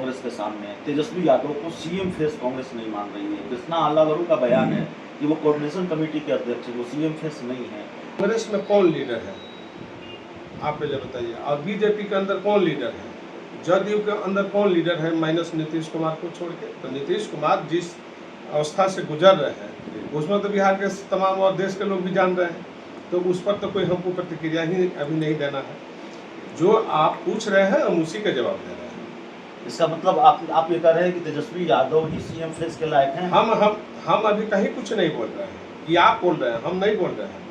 कांग्रेस के सामने। तेजस्वी यादव को सीएम फेस कांग्रेस नहीं मान रही है। कृष्णा आल्लावरू का बयान है कि वो कोऑर्डिनेशन कमेटी के अध्यक्ष है, वो सीएम फेस नहीं है। कांग्रेस में कौन लीडर है आप पहले बताइए, और बीजेपी के अंदर कौन लीडर है, जदयू के अंदर कौन लीडर है माइनस नीतीश कुमार को छोड़ के। तो नीतीश कुमार जिस अवस्था से गुजर रहे हैं उसमें तो बिहार के तमाम और देश के लोग भी जान रहे हैं, तो उस पर तो कोई हमको प्रतिक्रिया ही अभी नहीं देना है। जो आप पूछ रहे हैं हम उसी का जवाब दे रहे हैं। इसका मतलब आप ये कह रहे हैं कि तेजस्वी यादव ही सीएम फेस के लायक हैं? हम अभी कहीं कुछ नहीं बोल रहे हैं, ये आप बोल रहे हैं, हम नहीं बोल रहे हैं,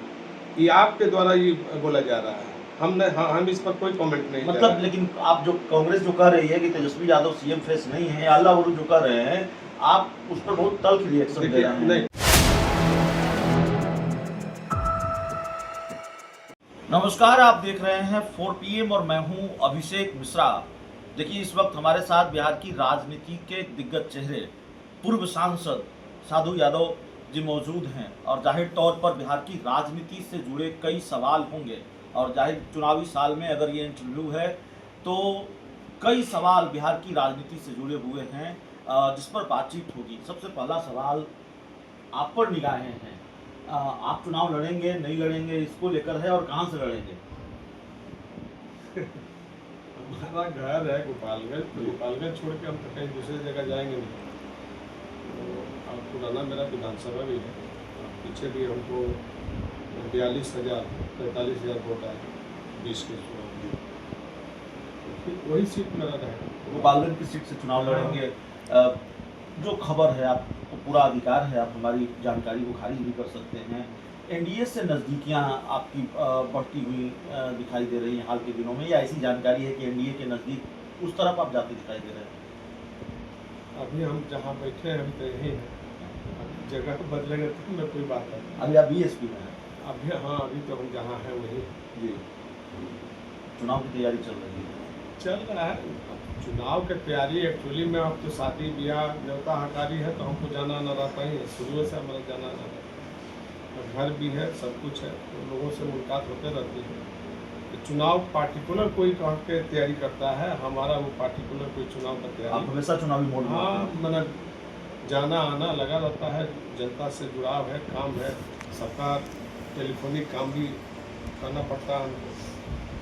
ये आपके द्वारा ये बोला जा रहा है। हम इस पर कोई कमेंट नहीं मतलब लेकिन आप जो कांग्रेस जो कह रही है कि तेजस्वी यादव सीएम फेस नहीं है, आल्लावरू जो कह रहे हैं, आप उस पर बहुत तल्ख रिएक्शन दे रहे हैं। नहीं। नमस्कार, आप देख रहे हैं 4 PM और मैं हूं अभिषेक मिश्रा। देखिए, इस वक्त हमारे साथ बिहार की राजनीति के दिग्गज चेहरे पूर्व सांसद साधु यादव जी मौजूद हैं और जाहिर तौर पर बिहार की राजनीति से जुड़े कई सवाल होंगे और जाहिर चुनावी साल में अगर ये इंटरव्यू है तो कई सवाल बिहार की राजनीति से जुड़े हुए हैं जिस पर बातचीत होगी। सबसे पहला सवाल आप पर निगाहें हैं, आप चुनाव लड़ेंगे नहीं लड़ेंगे इसको लेकर है और कहां से लड़ेंगे? हमारा घर है गोपालगंज, तो गोपालगंज छोड़ के हम तो कहीं दूसरी जगह जाएंगे नहीं। तो अब पुराना मेरा विधानसभा भी है, पीछे भी हमको 45,000 वोट आए 20 के चुनाव में, तो वही सीट मेरा रहेगा। गोपालगंज की सीट से चुनाव लड़ेंगे। जो खबर है, आपको पूरा अधिकार है, आप हमारी जानकारी को खारिज भी कर सकते हैं। एनडीए से नज़दीकियां आपकी बढ़ती हुई दिखाई दे रही हैं हाल के दिनों में, या ऐसी जानकारी है कि एनडीए के नज़दीक उस तरफ आप जाते दिखाई दे रहे हैं? अभी हम जहाँ बैठे हैं हम तो यहीं हैं, जगह बदलेंगे तो मैं कोई बात नहीं। अभी आप बीएसपी में हैं? अभी तो हम जहाँ हैं वहीं जी। चुनाव की तैयारी चल रही है? चल रहा है चुनाव की तैयारी। एक्चुअली में अब तो शादी ब्याह न्योता हकारी है, तो हमको जाना आना रहता ही है, शुरू से हमारा जाना आना रहता है। घर भी है, सब कुछ है, तो लोगों से मुलाकात होते रहती है। तो चुनाव पार्टिकुलर कोई कह के तैयारी करता है, हमारा वो पार्टिकुलर कोई चुनाव का तैयारी। आप हमेशा चुनावी मोड में? हाँ, मतलब जाना आना लगा रहता है, जनता से जुड़ाव है, काम है, सबका टेलीफोनिक काम भी करना पड़ता है हमको,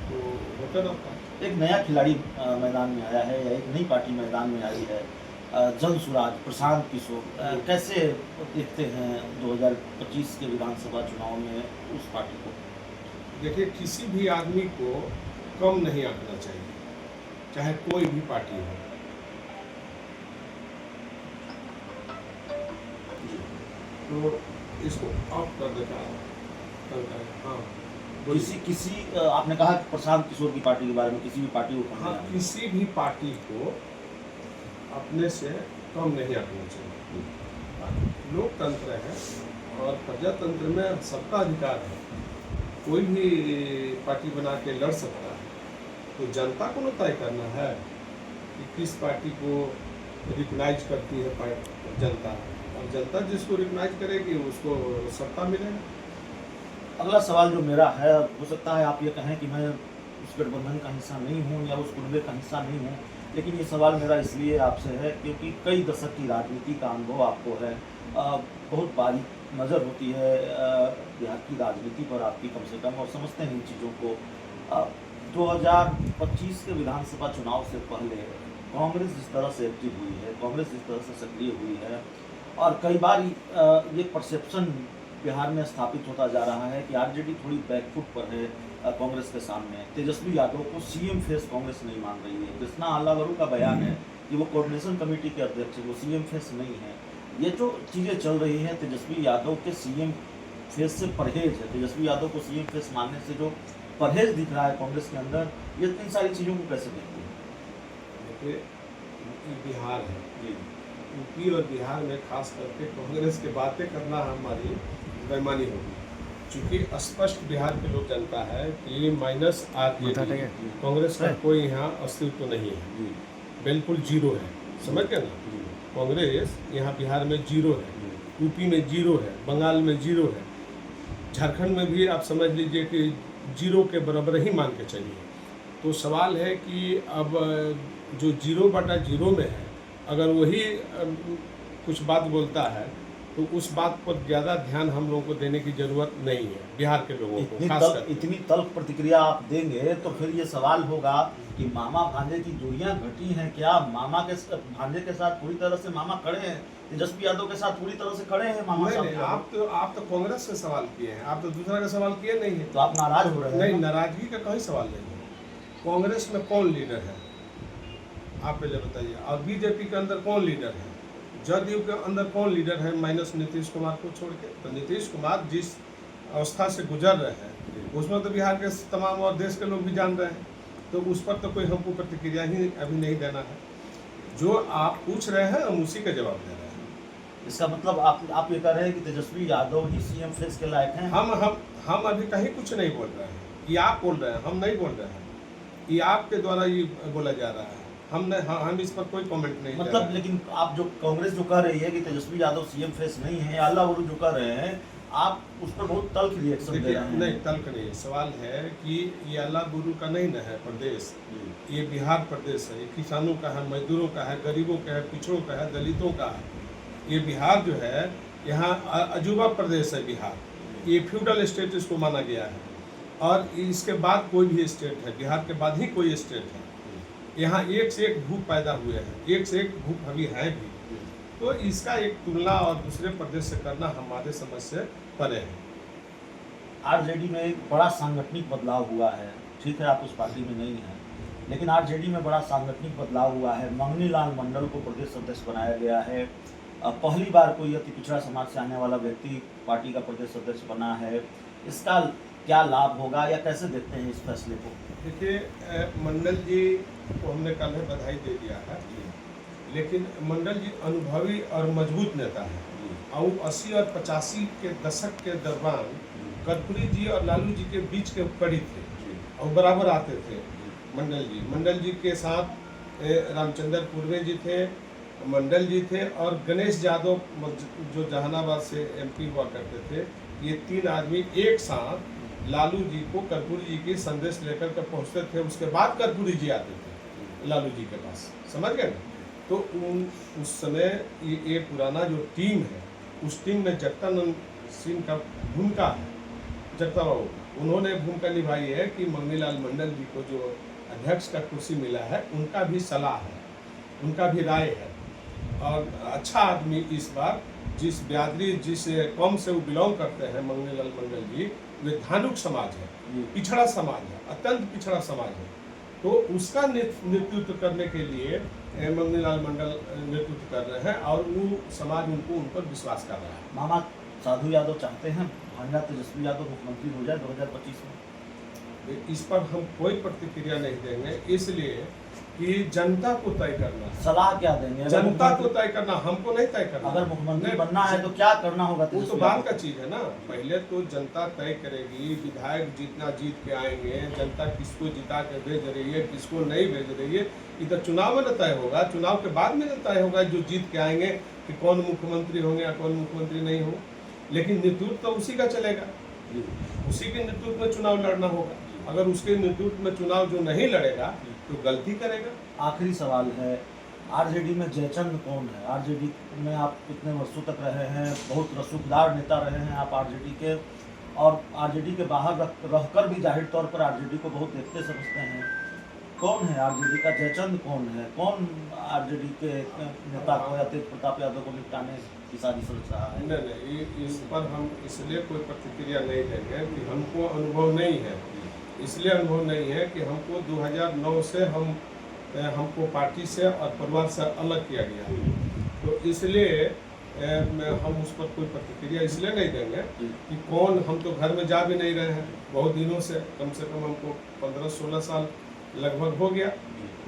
तो होता रहता है। एक नया खिलाड़ी मैदान में आया है, या एक नई पार्टी मैदान में आई है, जन सुराज प्रशांत किशोर। कैसे देखते हैं 2025 के विधानसभा चुनाव में उस पार्टी को? देखिए, किसी भी आदमी को कम नहीं आंकना चाहिए, चाहे कोई भी पार्टी हो। तो इसको ऑफ कर देता है। हाँ, किसी आपने कहा कि प्रशांत किशोर की पार्टी के बारे में, किसी भी पार्टी को हाँ, किसी भी पार्टी को अपने से कम नहीं आंकना चाहिए। लोकतंत्र है और प्रजातंत्र में सबका अधिकार है, कोई भी पार्टी बना के लड़ सकता है। तो जनता को न तय करना है कि किस पार्टी को रिकग्नाइज करती है जनता, और जनता जिसको रिकग्नाइज करेगी उसको सत्ता मिलेगा। अगला सवाल जो मेरा है, हो सकता है आप ये कहें कि मैं उस गठबंधन का हिस्सा नहीं हूँ या उस कुनबे का हिस्सा नहीं हूँ, लेकिन ये सवाल मेरा इसलिए आपसे है क्योंकि कई दशक की राजनीति का अनुभव आपको है, बहुत बारीक नज़र होती है बिहार की राजनीति पर आपकी कम से कम, और समझते हैं इन चीज़ों को। 2025 के विधानसभा चुनाव से पहले कांग्रेस जिस तरह से एक्टिव हुई है, कांग्रेस जिस तरह से सक्रिय हुई है, और कई बार ये परसेप्शन बिहार में स्थापित होता जा रहा है कि आरजेडी थोड़ी बैकफुट पर है कांग्रेस के सामने। तेजस्वी यादव को सीएम फेस कांग्रेस नहीं मान रही है। कृष्णा आल्लावरू का बयान है कि वो कोऑर्डिनेशन कमेटी के अध्यक्ष है, वो सीएम फेस नहीं है। ये जो चीज़ें चल रही हैं, तेजस्वी यादव के सीएम फेस से परहेज है, तेजस्वी यादव को सीएम फेस मानने से जो परहेज दिख रहा है कांग्रेस के अंदर, ये इन सारी चीज़ों को कैसे देखते हैं? देखिए, बिहार है जी, यूपी और बिहार में खास करके कांग्रेस की बातें करना हमारी बेईमानी होगी, क्योंकि स्पष्ट बिहार के लोग जानता है कि माइनस आरजेडी कांग्रेस का कोई यहाँ अस्तित्व नहीं है, बिल्कुल जीरो है। समझ गए ना, कांग्रेस यहाँ बिहार में जीरो है, यूपी में जीरो है, बंगाल में जीरो है, झारखंड में भी आप समझ लीजिए कि जीरो के बराबर ही मान के चलिए। तो सवाल है कि अब जो 0/0 में है, अगर वही कुछ बात बोलता है तो उस बात पर ज़्यादा ध्यान हम लोगों को देने की ज़रूरत नहीं है, बिहार के लोगों को खास करके। इतनी तल्ख प्रतिक्रिया आप देंगे तो फिर ये सवाल होगा कि मामा भांजे की दूरियां घटी हैं क्या? मामा के भांजे के साथ पूरी तरह से मामा खड़े हैं, तेजस्वी यादव के साथ पूरी तरह से खड़े हैं मामा नहीं साहब नहीं, यादव। आप तो कांग्रेस से सवाल किए हैं, आप तो दूसरा का सवाल किए नहीं है। तो आप नाराज हो रहे हैं नहीं, ना? नाराजगी का कोई सवाल नहीं है। कांग्रेस में कौन लीडर है आप पहले बताइए, और बीजेपी के अंदर कौन लीडर है, जदयू के अंदर कौन लीडर है माइनस नीतीश कुमार को छोड़ के? तो नीतीश कुमार जिस अवस्था से गुजर रहे हैं उसमें तो बिहार के तमाम और देश के लोग भी जान रहे हैं, तो उस पर तो कोई हमको प्रतिक्रिया ही अभी नहीं देना है। जो आप पूछ रहे हैं हम उसी का जवाब दे रहे हैं। इसका मतलब आप ये कह रहे हैं कि तेजस्वी यादव ही सीएम फेस के लायक हैं? हम अभी कहीं कुछ नहीं बोल रहे हैं, ये आप बोल रहे हैं, हम नहीं बोल रहे हैं, ये आपके द्वारा ये बोला जा रहा है। हम इस पर कोई कमेंट नहीं दे रहे मतलब हैं। लेकिन आप जो कांग्रेस जो कह रही है कि तेजस्वी यादव सीएम फेस नहीं है, अल्लाह वरू जो कह रहे हैं, आप उस पर बहुत तल्ख रिएक्शन दे देखिए, रहे हैं। नहीं तल्ख नहीं, सवाल है कि ये अल्लाह गुरु का नहीं न है प्रदेश, ये बिहार प्रदेश है, ये किसानों का है, मजदूरों का है, गरीबों का है, पिछड़ों का है, दलितों का है। ये बिहार जो है, यहाँ अजूबा प्रदेश है बिहार, ये फ्यूडल स्टेट इसको माना गया है, और इसके बाद कोई भी स्टेट है, बिहार के बाद ही कोई स्टेट है। यहाँ एक से एक भूख पैदा हुए हैं, एक से एक भूख अभी है भी, तो इसका एक तुलना और दूसरे प्रदेश से करना हमारे समझ से परे है। आरजेडी में एक बड़ा सांगठनिक बदलाव हुआ है, ठीक है आप उस पार्टी में नहीं हैं, लेकिन आरजेडी में बड़ा सांगठनिक बदलाव हुआ है। मंगनी लाल मंडल को प्रदेश अध्यक्ष बनाया गया है। पहली बार कोई अति पिछड़ा समाज से आने वाला व्यक्ति पार्टी का प्रदेश अध्यक्ष बना है। इसका क्या लाभ होगा या कैसे देखते हैं इस फैसले को? देखिए, मंडल जी को हमने कल ही बधाई दे दिया है, लेकिन मंडल जी अनुभवी और मजबूत नेता है, और 80 और 85 के दशक के दौरान कर्पूरी जी और लालू जी के बीच के कड़ी थे और बराबर आते थे। मंडल जी के साथ रामचंद्र पूर्वे जी थे, मंडल जी थे, और गणेश यादव जो जहानाबाद से एमपी हुआ करते थे। ये तीन आदमी एक साथ लालू जी को कर्पूरी जी की संदेश लेकर के पहुँचते थे, उसके बाद कर्पूरी जी आते थे लालू जी के पास, समझ गए ना? तो उस समय ये पुराना जो टीम है, उस टीम में जगतानंद सिंह का भूमिका है, जगता बाबू उन्होंने भूमिका निभाई है कि मंगनीलाल मंडल जी को जो अध्यक्ष का कुर्सी मिला है, उनका भी सलाह है, उनका भी राय है, और अच्छा आदमी इस बार जिस बिरादरी जिस कौम से वो बिलोंग करते हैं मंगनीलाल मंडल जी, वे धानुक समाज है, पिछड़ा समाज है, अत्यंत पिछड़ा समाज है, तो उसका नेतृत्व करने के लिए मंगनीलाल मंडल नेतृत्व कर रहे हैं, और वो समाज उन पर विश्वास कर रहा है। मामा साधु यादव चाहते हैं भांजा तेजस्वी यादव मुख्यमंत्री हो जाए 2025 में? इस पर हम कोई प्रतिक्रिया नहीं देंगे, इसलिए कि जनता को तय करना है। सलाह क्या देंगे? जनता को तय करना, हमको नहीं तय करना। अगर मुख्यमंत्री बनना है तो क्या करना होगा? वो तो बात का चीज है ना, पहले तो जनता तय करेगी, विधायक जितना जीत के आएंगे, जनता किसको जिता के भेज रही है, किसको नहीं भेज रही है, इधर चुनाव में न तय होगा, चुनाव के बाद में न तय होगा जो जीत के आएंगे कि कौन मुख्यमंत्री होंगे या कौन मुख्यमंत्री नहीं हो। लेकिन नेतृत्व तो उसी का चलेगा, उसी के नेतृत्व में चुनाव लड़ना होगा। अगर उसके नेतृत्व में चुनाव जो नहीं लड़ेगा तो गलती करेगा। आखिरी सवाल है, आरजेडी में जयचंद कौन है? आरजेडी में आप कितने वर्षों तक रहे हैं, बहुत रसूखदार नेता रहे हैं आप आरजेडी के, और आरजेडी के बाहर रहकर भी जाहिर तौर पर आरजेडी को बहुत देखते समझते हैं। कौन है आरजेडी का जयचंद? कौन है? कौन आरजेडी के नेता को या तेज प्रताप यादव को निपटाने की साजिश रच रहा है? नहीं, इस पर हम इसलिए कोई प्रतिक्रिया नहीं देंगे कि हमको अनुभव नहीं है। इसलिए अनुभव नहीं है कि हमको 2009 से हमको पार्टी से और परिवार से अलग किया गया, तो इसलिए हम उस पर कोई प्रतिक्रिया इसलिए नहीं देंगे कि कौन, हम तो घर में जा भी नहीं रहे हैं बहुत दिनों से, कम से कम हमको 15-16 साल लगभग हो गया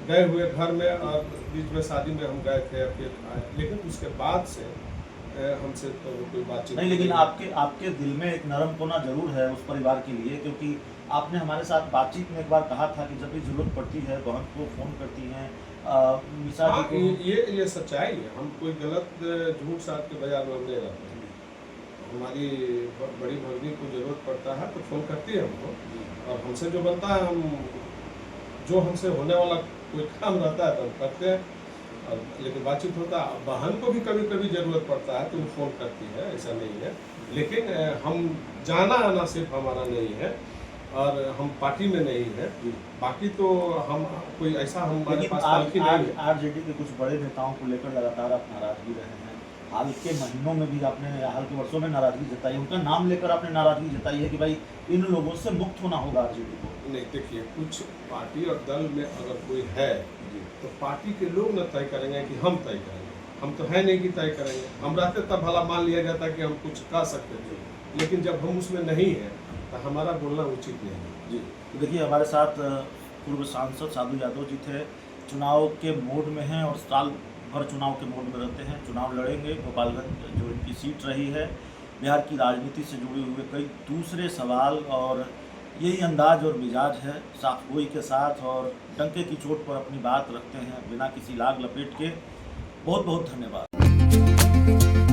गए हुए घर में, और बीच में शादी में हम गए थे, फिर आए, लेकिन उसके बाद से हमसे तो कोई बातचीत नहीं। लेकिन आपके दिल में एक नरम कोना जरूर है उस परिवार के लिए, क्योंकि आपने हमारे साथ बातचीत में एक बार कहा था कि जब भी जरूरत पड़ती है बहन को फ़ोन करती हैं, मिसा जी को। ये सच्चाई है, हम कोई गलत झूठ साथ के बाजार में हम नहीं रहते हैं। हमारी बड़ी भगनी को जरूरत पड़ता है तो फ़ोन करती है हमको, और हमसे जो बनता है हम जो हमसे होने वाला कोई काम रहता है तो हम करते हैं, और लेकिन बातचीत होता है। बहन को भी कभी कभी ज़रूरत पड़ता है तो वो फ़ोन करती है, ऐसा नहीं है। लेकिन हम जाना आना सिर्फ हमारा नहीं है, और हम पार्टी में नहीं है। बाकी तो हम कोई ऐसा हमारे लेकिन पास पालकी नहीं है। आरजेडी के कुछ बड़े नेताओं को लेकर लगातार आप नाराजगी रहे हैं। हाल के महीनों में भी आपने, हाल के वर्षों में नाराजगी जताई, उनका नाम लेकर आपने नाराजगी जताई है कि भाई इन लोगों से मुक्त होना होगा आरजेडी को। नहीं, देखिए, कुछ पार्टी और दल में अगर कोई है तो पार्टी के लोग न तय करेंगे कि हम तय करेंगे। हम तो है नहीं कि तय करेंगे। हम रहते तब भला मान लिया जाता कि हम कुछ कर सकते थे, लेकिन जब हम उसमें नहीं हैं तो हमारा बोलना उचित नहीं है। जी, तो देखिए हमारे साथ पूर्व सांसद साधु यादव जी थे, चुनाव के मोड में हैं और साल भर चुनाव के मोड में रहते हैं, चुनाव लड़ेंगे। गोपालगंज जो इनकी सीट रही है, बिहार की राजनीति से जुड़े हुए कई दूसरे सवाल, और यही अंदाज और मिजाज है, साफ गोई के साथ और डंके की चोट पर अपनी बात रखते हैं बिना किसी लाग लपेट के। बहुत बहुत धन्यवाद।